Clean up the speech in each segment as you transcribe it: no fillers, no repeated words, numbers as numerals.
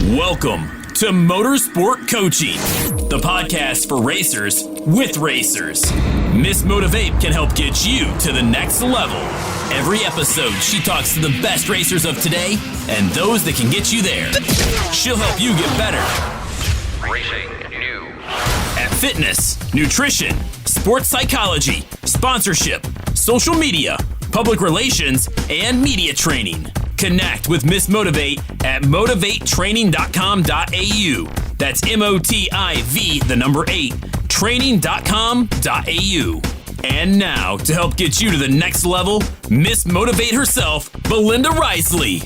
Welcome to Motorsport Coaching, the podcast for racers with racers. Miss Motivate can help get you to the next level. Every episode, she talks to the best racers of today and those that can get you there. She'll help you get better. Racing news. At fitness, nutrition, sports psychology, sponsorship, social media, public relations, and media training. Connect with Miss Motivate at motivatetraining.com.au. That's MOTIV, 8, training.com.au. And now, to help get you to the next level, Miss Motivate herself, Belinda Risley.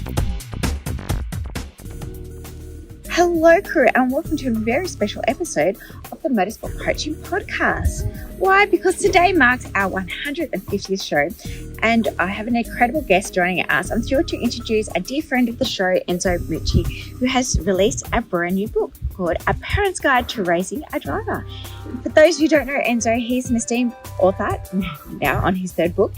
Hello, crew, and welcome to a very special episode of the Motorsport Coaching Podcast. Why? Because today marks our 150th show, and I have an incredible guest joining us. I'm thrilled to introduce a dear friend of the show, Enzo Mucci, who has released a brand new book called A Parent's Guide to Raising a Driver. For those who don't know Enzo, he's an esteemed author, now on his third book.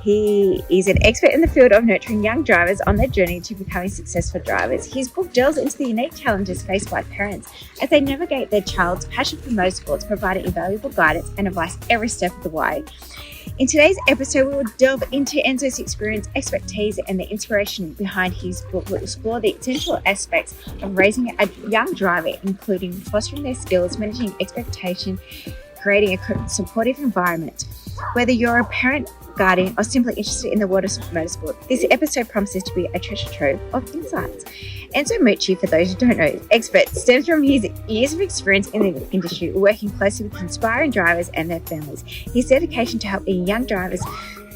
He is an expert in the field of nurturing young drivers on their journey to becoming successful drivers. His book delves into the unique challenges faced by parents as they navigate their child's passion for motorsports, providing invaluable guidance and advice every step of the way. In today's episode, we will delve into Enzo's experience, expertise, and the inspiration behind his book. We'll explore the essential aspects of raising a young driver, including fostering their skills, managing expectation, creating a supportive environment. Whether you're a parent, guardian, or simply interested in the world of motorsport, this episode promises to be a treasure trove of insights. Enzo Mucci, for those who don't know, is expert, stems from his years of experience in the industry, working closely with inspiring drivers and their families. His dedication to helping young drivers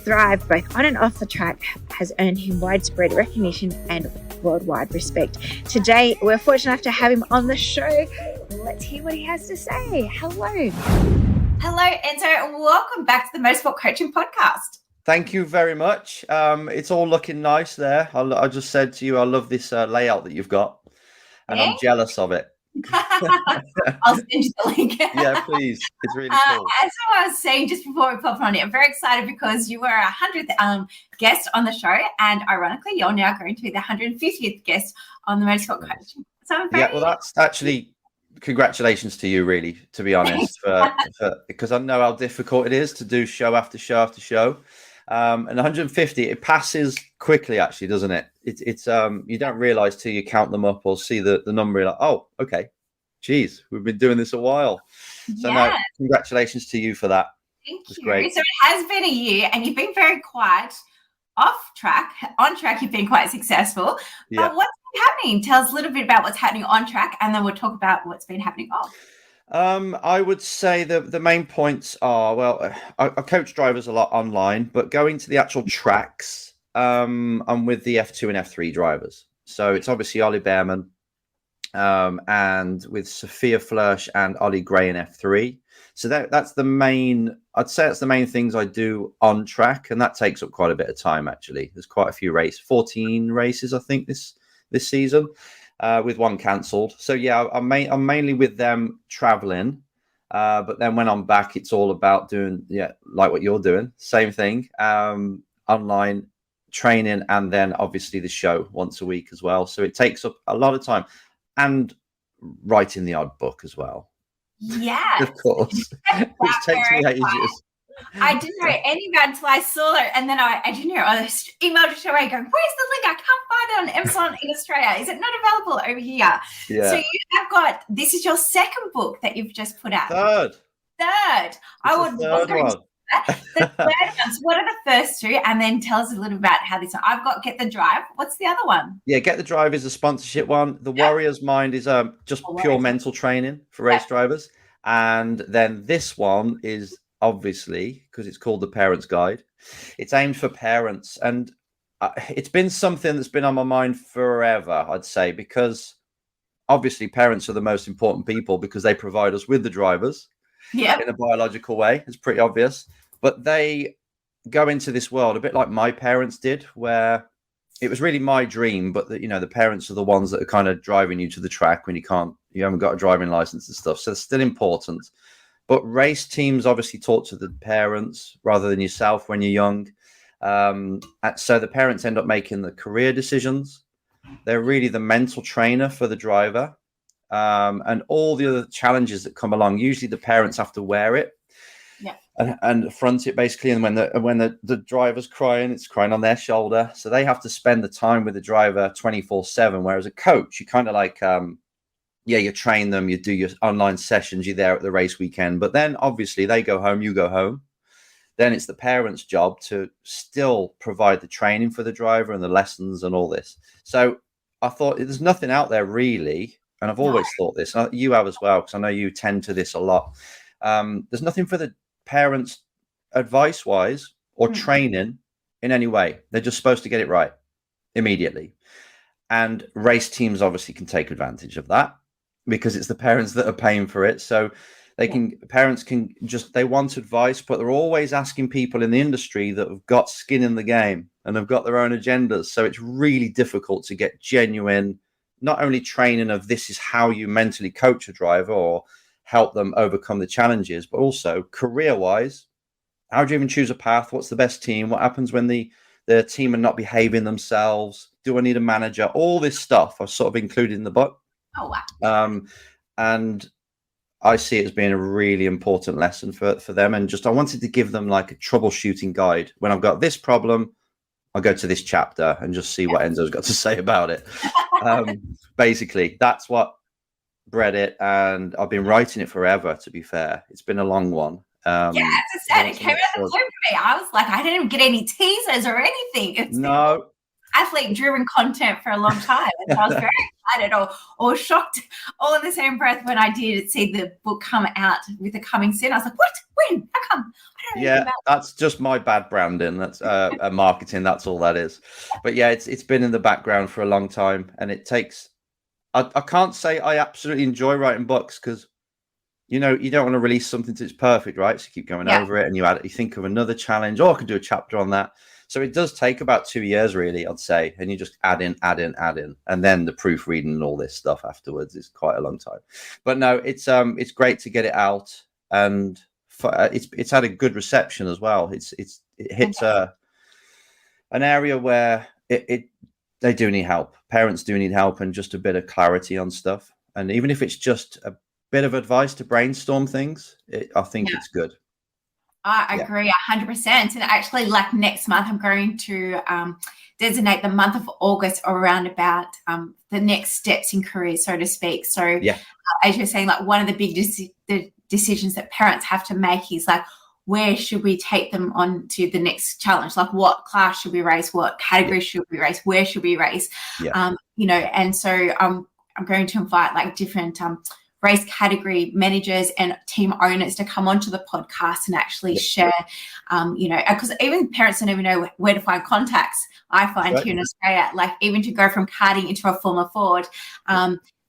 thrive both on and off the track has earned him widespread recognition and worldwide respect. Today, we're fortunate enough to have him on the show. Let's hear what he has to say. Hello. Hello, Enzo, and welcome back to the Motorsport Coaching Podcast. Thank you very much. It's all looking nice there. I just said to you, I love this layout that you've got, and I'm jealous of it. I'll send you the link. Yeah, please. It's really cool. As I was saying just before we pop on it, I'm very excited because you were our 100th guest on the show, and ironically, you're now going to be the 150th guest on the Motorsport Coaching. So I'm very... well, that's actually... Congratulations to you, really, to be honest, because I know how difficult it is to do show after show after show. And 150, it passes quickly, actually, doesn't it? It's you don't realize till you count them up or see the number. You're like, oh, okay, geez, we've been doing this a while. So no, congratulations to you for that. Thank you. Great. So it has been a year, and you've been very quiet. Off track, on track, you've been quite successful. Yeah. But what's been happening? Tell us a little bit about what's happening on track, and then we'll talk about what's been happening off. I would say the main points are, well, I coach drivers a lot online, but going to the actual tracks, I'm with the F2 and F3 drivers. So it's obviously Ollie Behrman, and with Sophia Flörsch and Ollie Gray in F3. So that's the main, I'd say that's the main things I do on track, and that takes up quite a bit of time, actually. There's quite a few races, 14 races, I think, this season, with one cancelled. So, yeah, I'm mainly with them traveling, but then when I'm back, it's all about doing, like what you're doing, same thing, online training, and then obviously the show once a week as well. So it takes up a lot of time, and writing the odd book as well. Yeah, of course, which takes me ages. I didn't know any about it until I saw it, and then I didn't know. I emailed it away going, "Where's the link? I can't find it on Amazon in Australia. Is it not available over here?" Yeah. So you have got, this is your second book that you've just put out. Third. I would love to that. The third ones. What are the first two? And then tell us a little about how this one. I've got Get the Drive. What's the other one? Yeah, Get the Drive is a sponsorship one. The Warrior's Mind is just pure mental training for race drivers. And then this one is obviously, because it's called The Parent's Guide, it's aimed for parents. And it's been something that's been on my mind forever, I'd say, because obviously parents are the most important people because they provide us with the drivers. Yeah, in a biological way. It's pretty obvious. But they go into this world a bit like my parents did, where it was really my dream, but the parents are the ones that are kind of driving you to the track when you haven't got a driving license and stuff. So it's still important. But race teams obviously talk to the parents rather than yourself when you're young. So the parents end up making the career decisions. They're really the mental trainer for the driver, and all the other challenges that come along. Usually the parents have to wear it. Yeah. And front it basically, and when the driver's crying, it's crying on their shoulder, so they have to spend the time with the driver 24/7. Whereas a coach, you kind of like you train them, you do your online sessions, you're there at the race weekend, but then obviously they go home, you go home. Then it's the parents' job to still provide the training for the driver and the lessons and all this. So I thought there's nothing out there really, and I've always thought this, and you have as well, because I know you tend to this a lot. There's nothing for the parents advice wise or training in any way. They're just supposed to get it right immediately, and race teams obviously can take advantage of that because it's the parents that are paying for it. So parents can they want advice, but they're always asking people in the industry that have got skin in the game and have got their own agendas. So it's really difficult to get genuine, not only training of this is how you mentally coach a driver or help them overcome the challenges, but also career-wise, how do you even choose a path? What's the best team? What happens when the team are not behaving themselves? Do I need a manager? All this stuff I've sort of included in the book. Oh, wow. And I see it as being a really important lesson for them. And I wanted to give them like a troubleshooting guide. When I've got this problem, I'll go to this chapter and just see what Enzo's got to say about it. Basically, that's what bred it, and I've been writing it forever, to be fair. It's been a long one. As I said, it came out of the blue for me. I was like, I didn't get any teasers or anything. It's no athlete-driven content for a long time. And I was very excited or shocked all in the same breath when I did see the book come out with the coming soon. I was like, what? When? How come? I don't know that's just my bad branding. That's marketing. That's all that is. But yeah, it's been in the background for a long time, and it takes... I can't say I absolutely enjoy writing books because, you don't want to release something that's perfect, right? So you keep going over it, and you think of another challenge. Oh, I could do a chapter on that. So it does take about 2 years, really, I'd say. And you just add in. And then the proofreading and all this stuff afterwards is quite a long time. But no, it's great to get it out. And it's had a good reception as well. It hits an area where they do need help. Parents do need help and just a bit of clarity on stuff. And even if it's just a bit of advice to brainstorm things, I think it's good. I agree 100%. And actually, like next month, I'm going to designate the month of August around about the next steps in career, so to speak. So as you're saying, like one of the big decisions that parents have to make is like, where should we take them on to the next challenge? Like what class should we race? What category should we race? Where should we race? And so I'm going to invite like different race category managers and team owners to come onto the podcast and actually share, because even parents don't even know where to find contacts. I find here in Australia, like even to go from karting into a Formula Ford,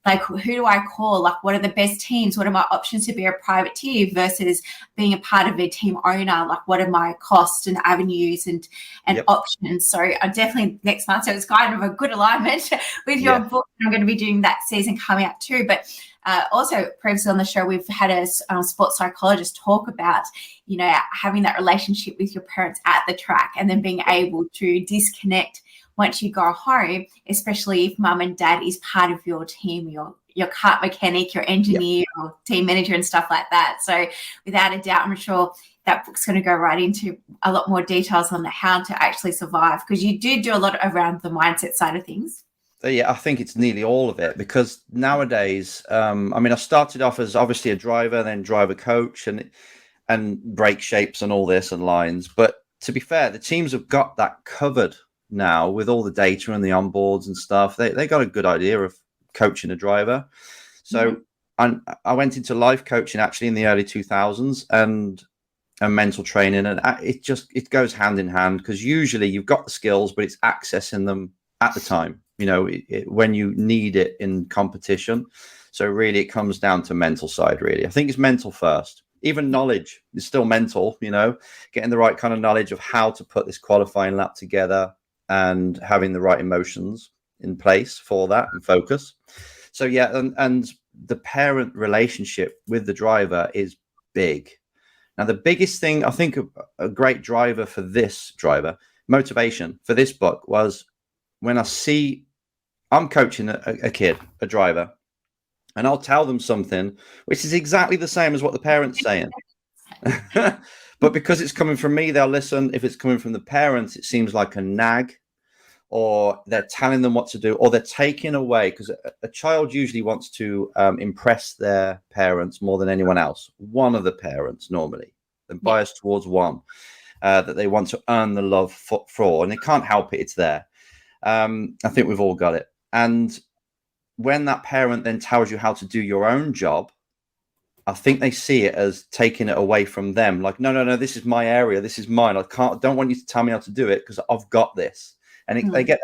like who do I call? Like what are the best teams? What are my options to be a privateer versus being a part of a team owner? Like what are my costs and avenues and options? So I'm definitely next month. So it's kind of a good alignment with your book. I'm going to be doing that season coming up too. But also previously on the show, we've had a sports psychologist talk about, having that relationship with your parents at the track and then being able to disconnect once you go home, especially if mum and dad is part of your team, your kart mechanic, your engineer, or team manager and stuff like that. So without a doubt, I'm sure that book's going to go right into a lot more details on how to actually survive, because you do a lot around the mindset side of things. Yeah, I think it's nearly all of it, because nowadays, I started off as obviously a driver, then driver coach and brake shapes and all this and lines. But to be fair, the teams have got that covered now with all the data and the onboards and stuff. They got a good idea of coaching a driver. So I went into life coaching actually in the early 2000s and mental training, and it goes hand in hand, because usually you've got the skills, but it's accessing them at the time, when you need it in competition. So really it comes down to mental side, really. I think it's mental first. Even knowledge is still mental, getting the right kind of knowledge of how to put this qualifying lap together and having the right emotions in place for that and focus. So and the parent relationship with the driver is big. Now, the biggest thing, I think a great driver for this motivation for this book was when I see I'm coaching a kid, a driver, and I'll tell them something which is exactly the same as what the parent's saying. But because it's coming from me, they'll listen. If it's coming from the parents, it seems like a nag, or they're telling them what to do, or they're taking away, because a child usually wants to impress their parents more than anyone else. One of the parents normally, they're biased towards one, that they want to earn the love for, and they can't help it. It's there. I think we've all got it. And when that parent then tells you how to do your own job, I think they see it as taking it away from them. Like, no, this is my area. This is mine. Don't want you to tell me how to do it because I've got this. And they get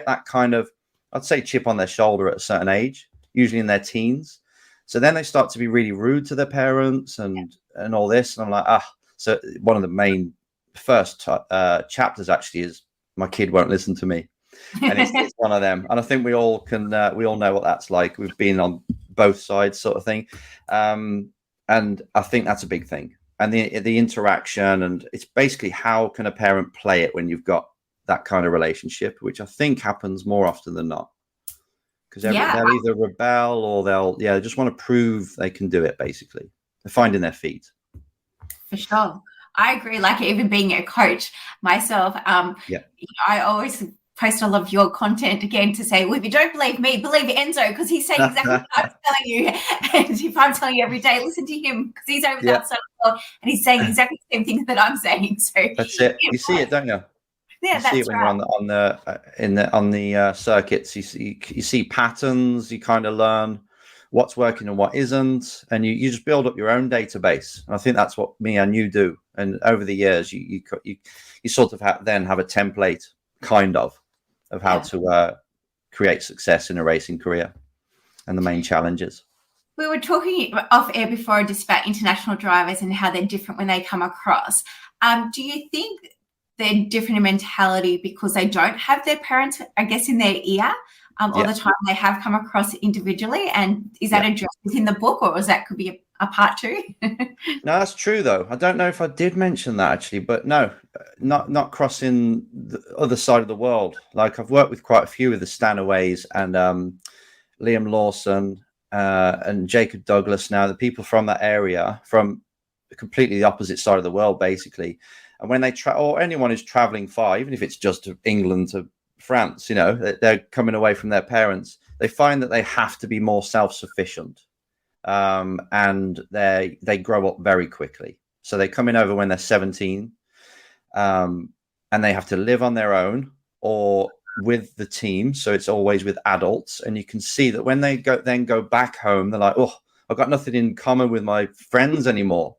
that kind of, I'd say, chip on their shoulder at a certain age, usually in their teens. So then they start to be really rude to their parents and all this. And I'm like, so one of the main first chapters actually is my kid won't listen to me. And it's one of them. And I think we all know what that's like. We've been on both sides sort of thing. And I think that's a big thing. And the interaction, and it's basically how can a parent play it when you've got that kind of relationship, which I think happens more often than not. Because they'll either rebel or they'll just want to prove they can do it, basically. They're finding their feet. For sure. I agree. Like, even being a coach myself, I always post a lot of your content again to say, well, if you don't believe me, believe Enzo, because he's saying exactly what I'm telling you. And if I'm telling you every day, listen to him, because he's over that side of the world and he's saying exactly the same things that I'm saying. So that's it. You see it, don't you? Yeah, you see it when you're on the circuits. You see patterns. You kind of learn what's working and what isn't, and you just build up your own database. And I think that's what me and you do. And over the years, you sort of then have a template, kind of how to create success in a racing career and the main challenges. We were talking off air before just about international drivers and how they're different when they come across. Do you think they're different in mentality because they don't have their parents, I guess, in their ear all the time? They have come across individually, and is that addressed within the book, or is that could be a part two? No, that's true though. I don't know if I did mention that actually, but no, not crossing the other side of the world. Like, I've worked with quite a few of the Stanaways and Liam Lawson and Jacob Douglas. Now, the people from that area, from completely the opposite side of the world, basically. And when they or anyone who's traveling far, even if it's just to England to France, they're coming away from their parents, they find that they have to be more self-sufficient. And they grow up very quickly. So they come in over when they're 17, and they have to live on their own or with the team. So it's always with adults. And you can see that when they go back home, they're like, oh, I've got nothing in common with my friends anymore.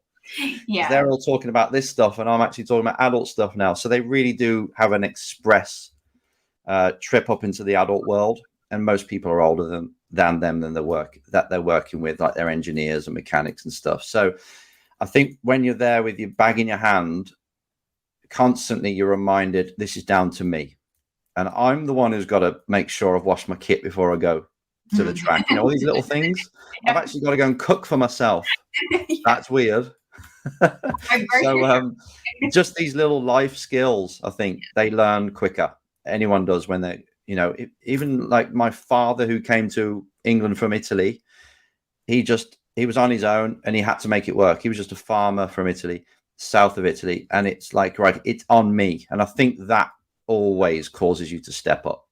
Yeah, they're all talking about this stuff, and I'm actually talking about adult stuff now. So they really do have an express trip up into the adult world, and most people are older than them than they're working with, like their engineers and mechanics and stuff. So I think when you're there with your bag in your hand, constantly you're reminded this is down to me, and I'm the one who's got to make sure I've washed my kit before I go to the track. All these little things. I've actually got to go and cook for myself. That's weird. So just these little life skills, I think they learn quicker. Anyone does when they, even like my father, who came to England from Italy, he was on his own and he had to make it work. He was just a farmer from Italy, south of Italy. And it's like, right, it's on me. And I think that always causes you to step up.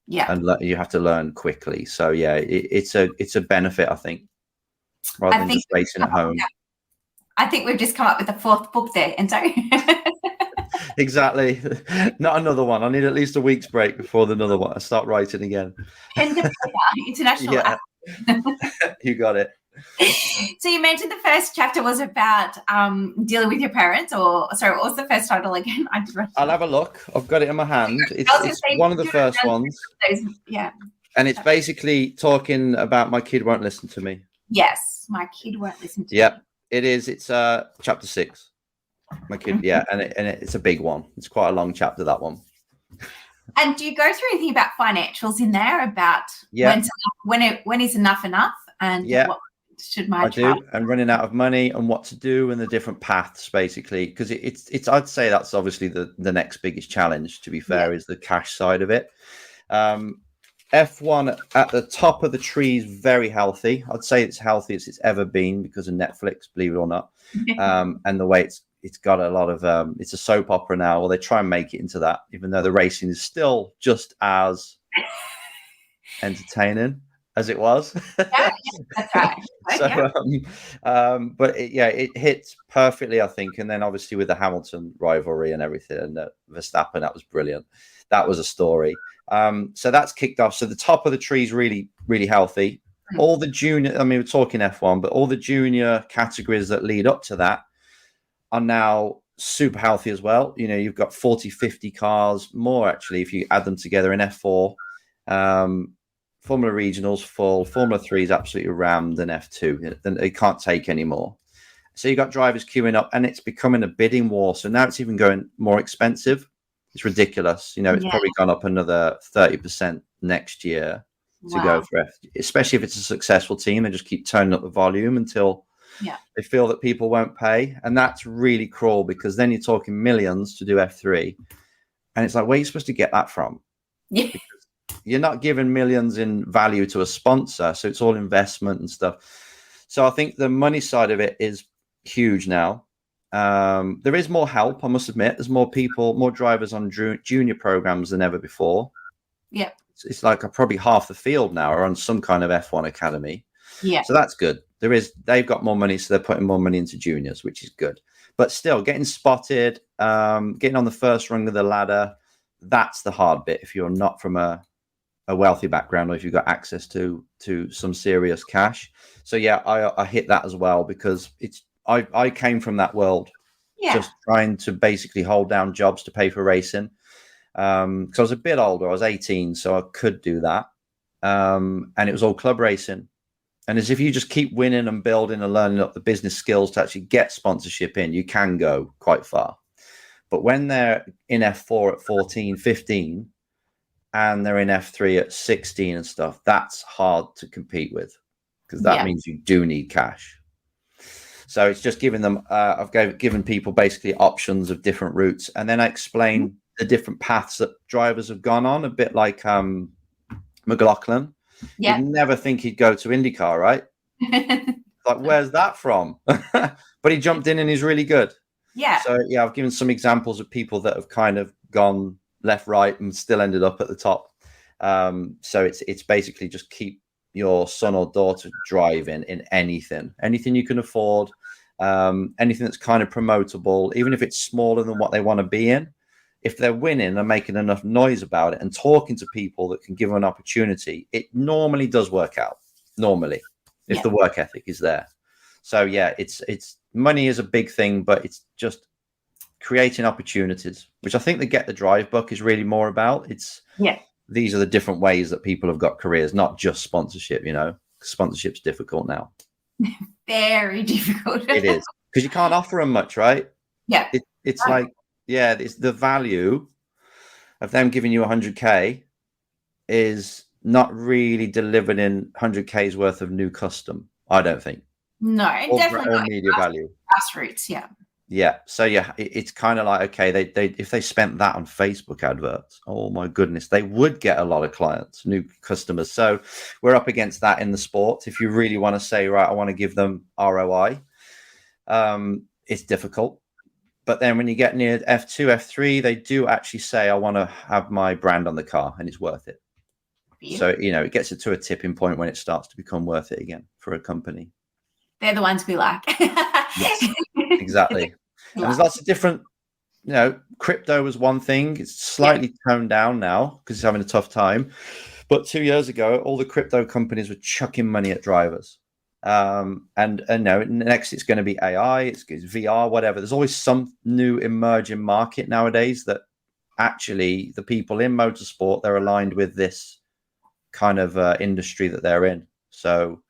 Yeah. And you have to learn quickly. So yeah, it's a benefit, I think, rather than just racing at home. I think we've just come up with the fourth book there, Enzo. Exactly. Not another one. I need at least a week's break before another one. I start writing again. International. Yeah. You got it. So you mentioned the first chapter was about dealing with your parents, what was the first title again? I'll have a look. I've got it in my hand. It's one of the first ones. Yeah. And it's basically talking about my kid won't listen to me. Yes, my kid won't listen to me. Yep, it is. It's chapter 6. My kid, and it's a big one. It's quite a long chapter, that one. And do you go through anything about financials in there, about when is enough, and what should my child do, and running out of money and what to do and the different paths, basically, because it's I'd say that's obviously the next biggest challenge, to be fair, is the cash side of it. F1 at the top of the tree is very healthy. I'd say it's healthy as it's ever been because of Netflix, believe it or not. And the way it's got a lot of it's a soap opera now. Well, they try and make it into that, even though the racing is still just as entertaining as it was. Yeah, that's right. So, but it hits perfectly, I think. And then obviously with the Hamilton rivalry and everything, and Verstappen, that was brilliant. That was a story. So that's kicked off. So the top of the tree is really, really healthy. All the junior, I mean, we're talking F1, but all the junior categories that lead up to that are now super healthy as well. You know, you've got 40, 50 cars, more actually, if you add them together in F4. Formula Regionals full, Formula 3 is absolutely rammed, and F2, then they can't take anymore. So you've got drivers queuing up, and it's becoming a bidding war. So now it's even going more expensive. It's ridiculous. You know, it's probably gone up another 30% next year to go for F, especially if it's a successful team. They just keep turning up the volume until they feel that people won't pay. And that's really cruel, because then you're talking millions to do F3. And it's like, where are you supposed to get that from? Yeah. You're not giving millions in value to a sponsor. So it's all investment and stuff. So I think the money side of it is huge now. There is more help, I must admit. There's more people, more drivers on junior programs than ever before. Yeah. It's like probably half the field now are on some kind of F1 academy. Yeah. So that's good. They've got more money, so they're putting more money into juniors, which is good. But still, getting spotted, getting on the first rung of the ladder, that's the hard bit if you're not from a wealthy background, or if you've got access to some serious cash. So yeah, I hit that as well, because I came from that world, just trying to basically hold down jobs to pay for racing. Because I was a bit older, I was 18, so I could do that. And it was all club racing. And as if you just keep winning and building and learning up the business skills to actually get sponsorship in, you can go quite far. But when they're in F4 at 14, 15, and they're in F3 at 16 and stuff, that's hard to compete with, because that means you do need cash. So it's just giving them, I've given people basically options of different routes. And then I explain the different paths that drivers have gone on, a bit like McLaughlin. Yeah. You'd never think he'd go to IndyCar, right? Like, where's that from? But he jumped in and he's really good. Yeah. So yeah, I've given some examples of people that have kind of gone left, right, and still ended up at the top. So it's basically just keep your son or daughter driving in anything you can afford, anything that's kind of promotable, even if it's smaller than what they want to be in. If they're winning and making enough noise about it and talking to people that can give them an opportunity, it normally does work out. Normally, if the work ethic is there. So yeah, it's money is a big thing, but it's just creating opportunities, which I think the Get the Drive book is really more about. These are the different ways that people have got careers, not just sponsorship. You know, sponsorship's difficult now. Very difficult. It is, because you can't offer them much, right? Yeah. It's like, it's the value of them giving you 100K is not really delivered in 100K's worth of new custom, I don't think. No, or definitely not media value. Grassroots, Yeah. So it's kind of like, okay, they if they spent that on Facebook adverts, oh my goodness, they would get a lot of clients, new customers. So we're up against that in the sport. If you really want to say, right, I want to give them ROI, it's difficult. But then when you get near F2, F3, they do actually say, I want to have my brand on the car, and it's worth it. So, you know, it gets it to a tipping point when it starts to become worth it again for a company. They're the ones we like. Yes, exactly. And there's lots of different, you know, crypto was one thing. It's slightly toned down now because it's having a tough time. But 2 years ago, all the crypto companies were chucking money at drivers. And no, next it's going to be AI, it's VR, whatever. There's always some new emerging market nowadays that actually the people in motorsport, they're aligned with this kind of industry that they're in. So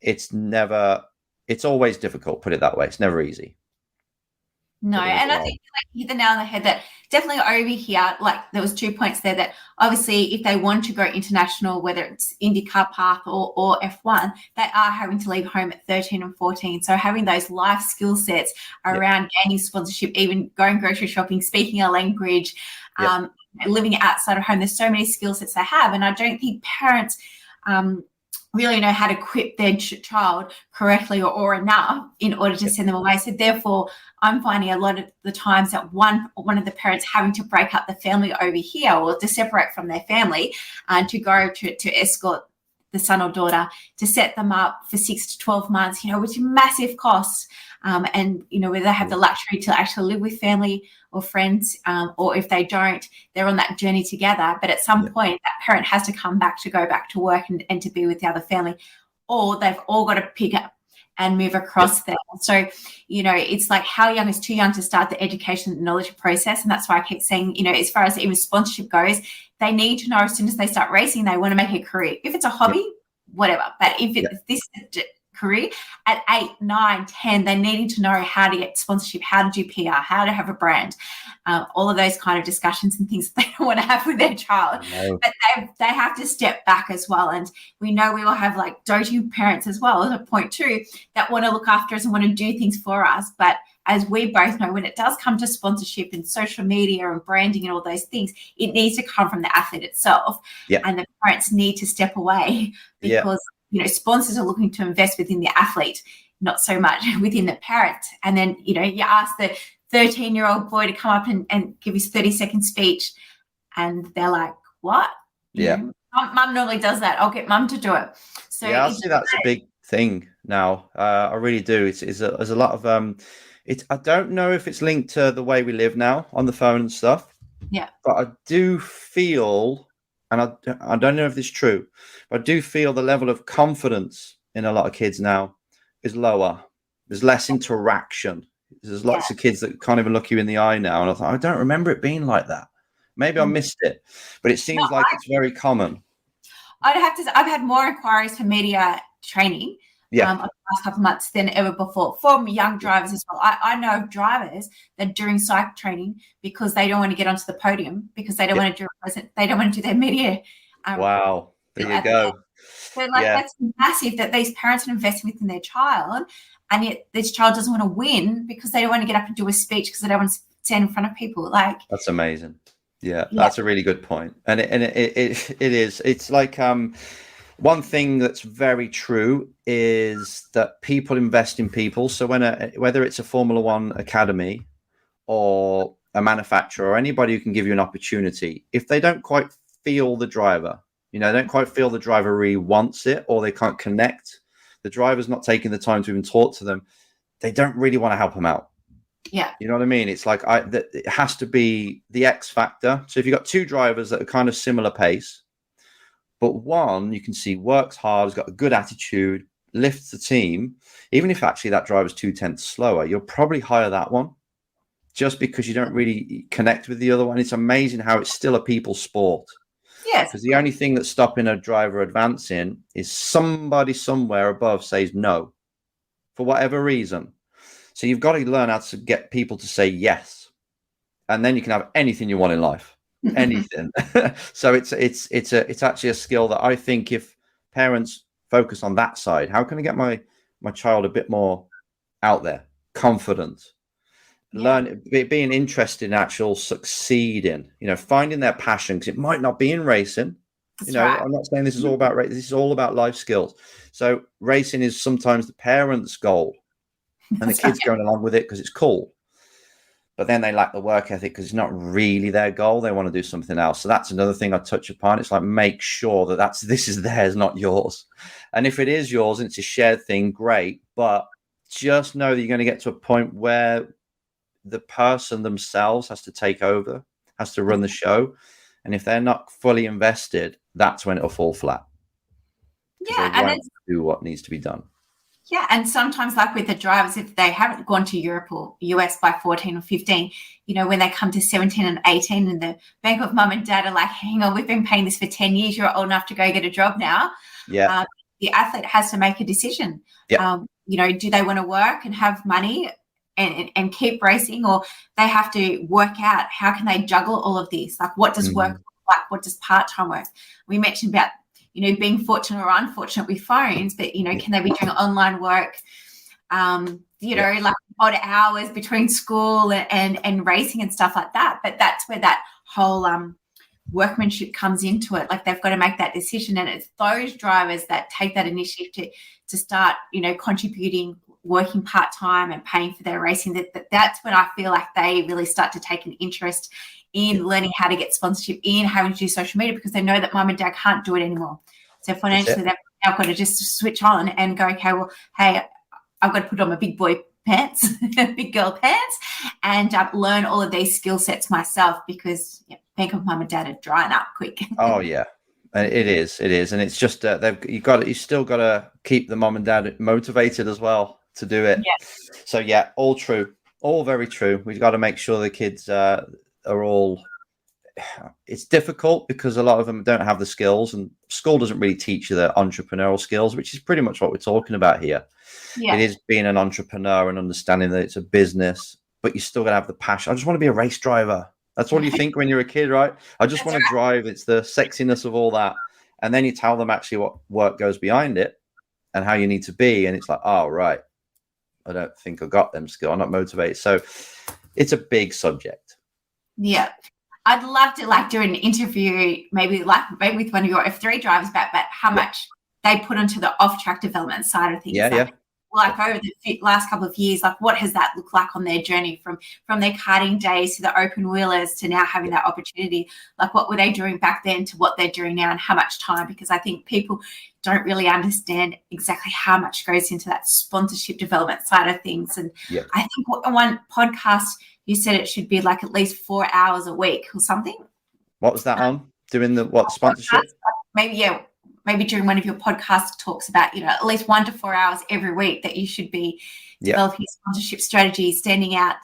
it's always difficult, put it that way. It's never easy. No, and I think you hit the nail on the head that definitely over here, like there was 2 points there that obviously if they want to go international, whether it's IndyCar path or F1, they are having to leave home at 13 and 14. So having those life skill sets around gaining sponsorship, even going grocery shopping, speaking a language, living outside of home. There's so many skill sets they have, and I don't think parents really know how to equip their child correctly or enough in order to send them away. So therefore, I'm finding a lot of the times that one of the parents having to break up the family over here or to separate from their family and to go to escort the son or daughter to set them up for 6 to 12 months, which is massive costs. And, whether they have the luxury to actually live with family or friends, or if they don't, they're on that journey together. But at some point, that parent has to come back to go back to work and to be with the other family, or they've all got to pick up and move across there. So, it's like how young is too young to start the education and knowledge process. And that's why I keep saying, as far as even sponsorship goes, they need to know as soon as they start racing, they want to make a career. If it's a hobby, whatever. But if it's this career at 8, 9, 10, they needing to know how to get sponsorship, how to do PR, how to have a brand, all of those kind of discussions and things that they don't want to have with their child. But they have to step back as well. And we know we all have like doting parents as well as a point too that want to look after us and want to do things for us. But as we both know, when it does come to sponsorship and social media and branding and all those things, it needs to come from the athlete itself. And the parents need to step away because sponsors are looking to invest within the athlete, not so much within the parent. And then, you ask the 13-year-old boy to come up and give his 30-second speech, and they're like, what? Mum normally does that. I'll get mum to do it. So I see that's a big thing now. I really do. There's a lot of I don't know if it's linked to the way we live now on the phone and stuff. But I do feel, and I don't know if this is true, but I do feel the level of confidence in a lot of kids now is lower. There's less interaction. There's lots of kids that can't even look you in the eye now. And I thought, I don't remember it being like that. Maybe I missed it, but it seems like it's very common. I'd have to say, I've had more inquiries for media training over the last couple of months than ever before from young drivers as well. I know of drivers that are doing psych training because they don't want to get onto the podium, because they don't want to they don't want to do their media. Wow, there you go. So that's massive that these parents are investing within their child, and yet this child doesn't want to win because they don't want to get up and do a speech because they don't want to stand in front of people. Like, that's amazing. That's a really good point. And it is. It's like one thing that's very true is that people invest in people. So whether it's a Formula One academy or a manufacturer or anybody who can give you an opportunity, if they don't quite feel the driver, don't quite feel the driver really wants it, or they can't connect, the driver's not taking the time to even talk to them, they don't really want to help them out. You know what I mean? It's like it has to be the X factor. So if you've got two drivers that are kind of similar pace, but one you can see works hard, has got a good attitude, lifts the team, even if actually that driver's 0.2 slower, you'll probably hire that one just because you don't really connect with the other one. It's amazing how it's still a people sport. Because the only thing that's stopping a driver advancing is somebody somewhere above says no for whatever reason. So you've got to learn how to get people to say yes, and then you can have anything you want in life, anything. So it's actually a skill that I think if parents focus on that side, how can I get my child a bit more out there, confident, learn, being interested in actual succeeding, finding their passion, because it might not be in racing. I'm not saying this is all about race. This is all about life skills. So racing is sometimes the parents' goal. And the kids going along with it because it's cool. But then they lack the work ethic because it's not really their goal. They want to do something else. So that's another thing I touch upon. It's like, make sure that this is theirs, not yours. And if it is yours and it's a shared thing, great. But just know that you're going to get to a point where the person themselves has to take over, has to run the show. And if they're not fully invested, that's when it'll fall flat. And it's do what needs to be done. Yeah, and sometimes, like with the drivers, if they haven't gone to Europe or US by 14 or 15, when they come to 17 and 18 and the bank of mum and dad are like, hang on, we've been paying this for 10 years, you're old enough to go get a job now. The athlete has to make a decision. Do they want to work and have money and keep racing, or they have to work out how can they juggle all of this? Like, what does work look like? What does part-time work? We mentioned about being fortunate or unfortunate with phones, but, can they be doing online work, like odd hours between school and racing and stuff like that? But that's where that whole workmanship comes into it. Like they've got to make that decision, and it's those drivers that take that initiative to start, contributing, working part-time and paying for their racing. That's when I feel like they really start to take an interest in learning how to get sponsorship, in having to do social media, because they know that mum and dad can't do it anymore. So financially, they've now got to just switch on and go, okay, well, hey, I've got to put on my big boy pants, big girl pants, and learn all of these skill sets myself, because think of mum and dad are drying up quick. Oh yeah, it is, and it's just you still got to keep the mum and dad motivated as well to do it. Yeah. So yeah, all true, all very true. We've got to make sure the kids are all. It's difficult because a lot of them don't have the skills, and school doesn't really teach you the entrepreneurial skills, which is pretty much what we're talking about here. Yeah. It is being an entrepreneur and understanding that it's a business, but you still got to have the passion. I just want to be a race driver. That's what you think when you're a kid, right? I just want to drive. It's the sexiness of all that. And then you tell them actually what work goes behind it and how you need to be. And it's like, oh, right. I don't think I got them skills. I'm not motivated. So it's a big subject. Yeah. I'd love to do an interview, maybe with one of your F3 drivers about how much they put into the off-track development side of things. Yeah. Over the last couple of years, what has that looked like on their journey from their karting days to the open wheelers to now having that opportunity? What were they doing back then to what they're doing now, and how much time? Because I think people don't really understand exactly how much goes into that sponsorship development side of things. And I think one podcast, you said it should be at least 4 hours a week or something. What was that on? Doing the sponsorship? Maybe during one of your podcast talks about, at least 1 to 4 hours every week that you should be developing sponsorship strategies, standing out,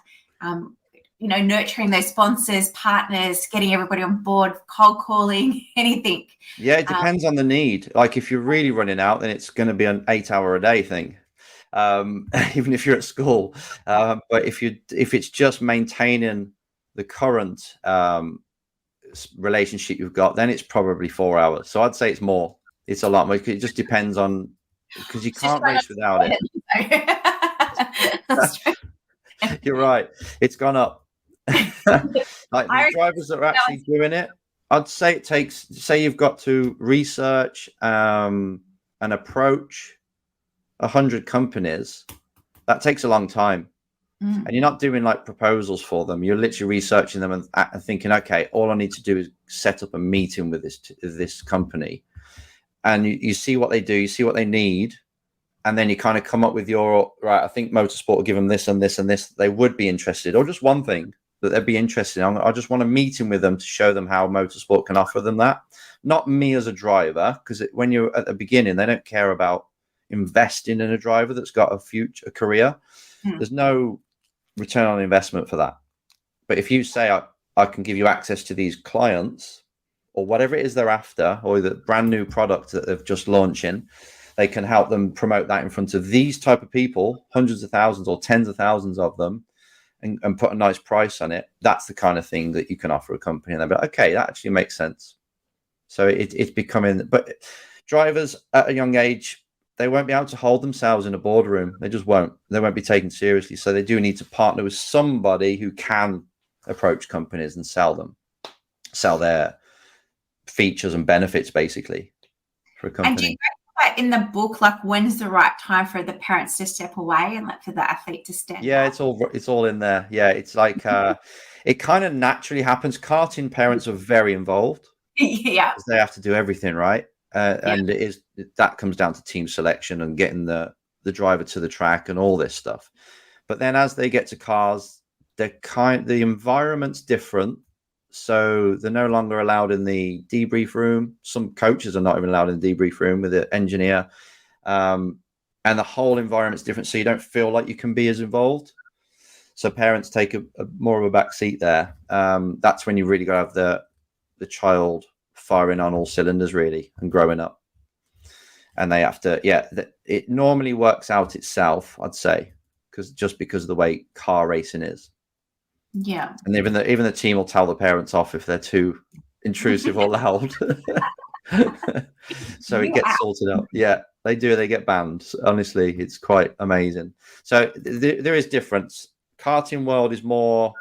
nurturing those sponsors, partners, getting everybody on board, cold calling, anything. Yeah, it depends on the need. If you're really running out, then it's going to be an 8-hour-a-day thing. Even if you're at school. But if it's just maintaining the current relationship you've got, then it's probably 4 hours. So I'd say it's more. It's a lot more. It just depends on, because you can't race without it. You're right. It's gone up. The drivers that are actually doing it, I'd say it takes, you've got to research and approach 100 companies. That takes a long time. And you're not doing proposals for them. You're literally researching them and thinking, okay, all I need to do is set up a meeting with this company. And you see what they do, you see what they need, and then you kind of come up with I think motorsport will give them this and this and this. They would be interested, or just one thing that they'd be interested in. I just want a meeting with them to show them how motorsport can offer them that. Not me as a driver, because when you're at the beginning, they don't care about investing in a driver that's got a career. There's no return on investment for that. But if you say I can give you access to these clients, or whatever it is they're after, or the brand new product that they've just launching, they can help them promote that in front of these type of people, hundreds of thousands or tens of thousands of them, and put a nice price on it. That's the kind of thing that you can offer a company, and they'll be like, okay, that actually makes sense. So it's becoming, but drivers at a young age, they won't be able to hold themselves in a boardroom. They just won't. They won't be taken seriously. So they do need to partner with somebody who can approach companies and sell their features and benefits, basically, for a company. And do you know in the book, when's the right time for the parents to step away and for the athlete to stand up? It's all in there. Yeah, it's it kind of naturally happens. Karting parents are very involved. Because they have to do everything, right? And that comes down to team selection and getting the driver to the track and all this stuff. But then as they get to cars, the environment's different. So they're no longer allowed in the debrief room. Some coaches are not even allowed in the debrief room with the engineer. And the whole environment's different. So you don't feel like you can be as involved. So parents take a more of a back seat there. That's when you really got to have the child firing on all cylinders, really, and growing up. And they have to, it normally works out itself, I'd say, because of the way car racing is. Yeah. And even the team will tell the parents off if they're too intrusive or loud. So it gets sorted out. Yeah, they do. They get banned. Honestly, it's quite amazing. So there is difference. Karting world is more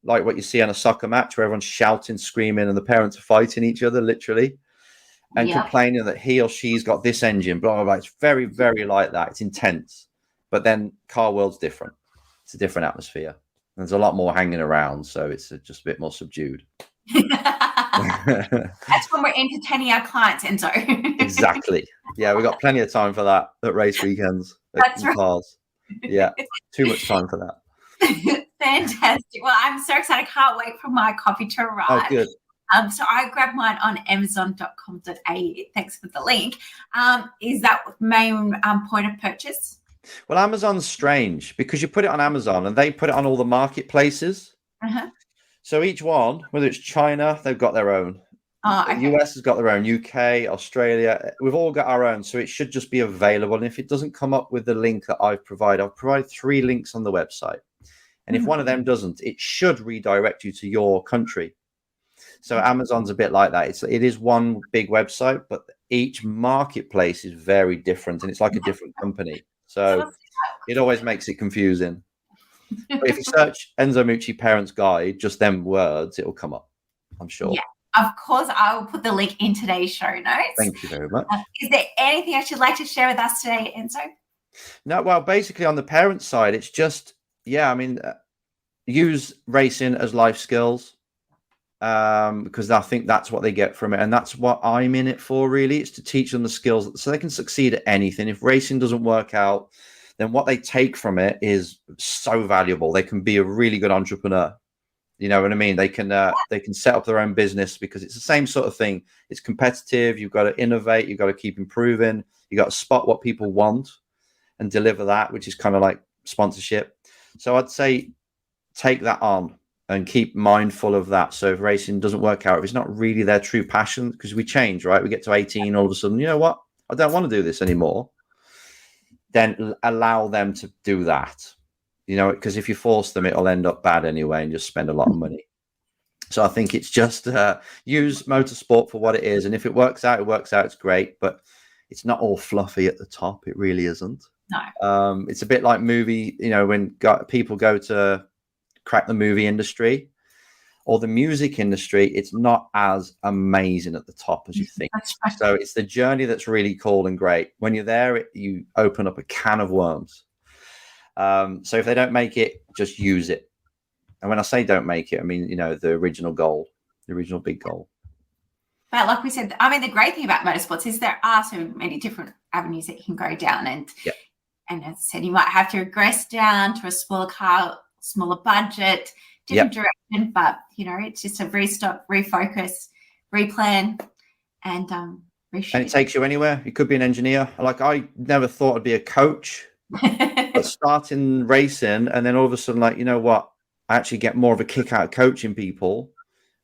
like what you see on a soccer match where everyone's shouting, screaming, and the parents are fighting each other, literally, and complaining that he or she's got this engine, blah, blah, blah. It's very, very like that. It's intense. But then car world's different. It's a different atmosphere. There's a lot more hanging around, so it's just a bit more subdued. That's when we're entertaining our clients, Enzo. Exactly. Yeah, we got plenty of time for that at race weekends. That's right. Cars. Yeah, too much time for that. Fantastic. Well, I'm so excited. I can't wait for my coffee to arrive. Oh, good. So I grabbed mine on amazon.com.au. Thanks for the link. Is that main point of purchase? Well, Amazon's strange because you put it on Amazon and they put it on all the marketplaces. So each one, whether it's China, they've got their own. The US has got their own. UK, Australia, we've all got our own. So it should just be available. And if it doesn't come up with the link that I've provided, I'll provide 3 links on the website. And if one of them doesn't, it should redirect you to your country. So Amazon's a bit like that. It is one big website, but each marketplace is very different. And it's like a different company. So it always makes it confusing. But if you search Enzo Mucci Parents Guide, just them words, it'll come up, I'm sure. Yeah, of course. I will put the link in today's show notes. Thank you very much. Is there anything else you'd like to share with us today, Enzo? No, well, basically on the parent side, it's just, use racing as life skills because I think that's what they get from it. And that's what I'm in it for, really. It's to teach them the skills so they can succeed at anything. If racing doesn't work out, then what they take from it is so valuable. They can be a really good entrepreneur. You know what I mean? They can set up their own business because it's the same sort of thing. It's competitive. You've got to innovate. You've got to keep improving. You've got to spot what people want and deliver that, which is kind of like sponsorship. So I'd say take that on and keep mindful of that. So if racing doesn't work out, if it's not really their true passion, because we change, right? We get to 18, all of a sudden, you know what? I don't want to do this anymore. Then allow them to do that, because if you force them, it'll end up bad anyway and just spend a lot of money. So I think it's just use motorsport for what it is. And if it works out, it's great. But it's not all fluffy at the top. It really isn't. No. It's a bit like movie, when people go to crack the movie industry or the music industry, it's not as amazing at the top as you think. Right. So it's the journey that's really cool and great. When you're there, you open up a can of worms. So if they don't make it, just use it. And when I say don't make it, I mean, the original goal, the original big goal. But like we said, I mean, the great thing about motorsports is there are so many different avenues that you can go down. And as I said, you might have to regress down to a smaller car, smaller budget, different direction, but it's just a restock, refocus, replan, and reshoot. And it takes you anywhere. You could be an engineer. Like I never thought I'd be a coach, but starting racing, and then all of a sudden, like, you know what? I actually get more of a kick out of coaching people,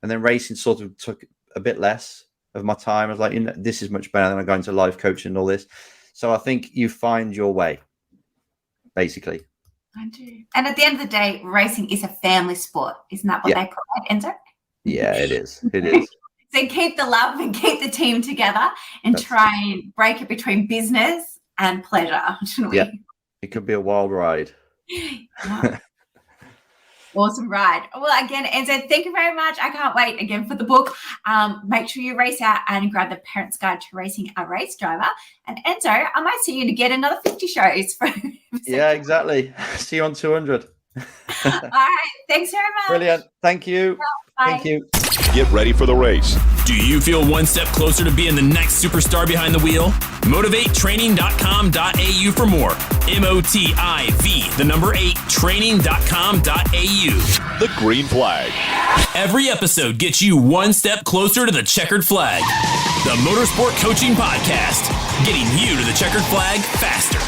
and then racing sort of took a bit less of my time. I was like, this is much better than I'm going to life coaching and all this. So I think you find your way, basically. I do. And at the end of the day, racing is a family sport. Isn't that what they call it, Enzo? Yeah, it is. It is. So keep the love and keep the team together and try and break it between business and pleasure, shouldn't we? Yeah. It could be a wild ride. Awesome ride. Well, again, Enzo, thank you very much. I can't wait again for the book. Make sure you race out and grab the Parent's Guide to Racing a Race Driver. And Enzo, I might see you to get another 50 shows. Yeah, exactly. See you on 200. All right. Thanks very much. Brilliant. Thank you. Bye. Thank you. Get ready for the race. Do you feel one step closer to being the next superstar behind the wheel? MotivateTraining.com.au for more. MOTIV, 8, training.com.au. The green flag. Every episode gets you one step closer to the checkered flag. The Motorsport Coaching Podcast, getting you to the checkered flag faster.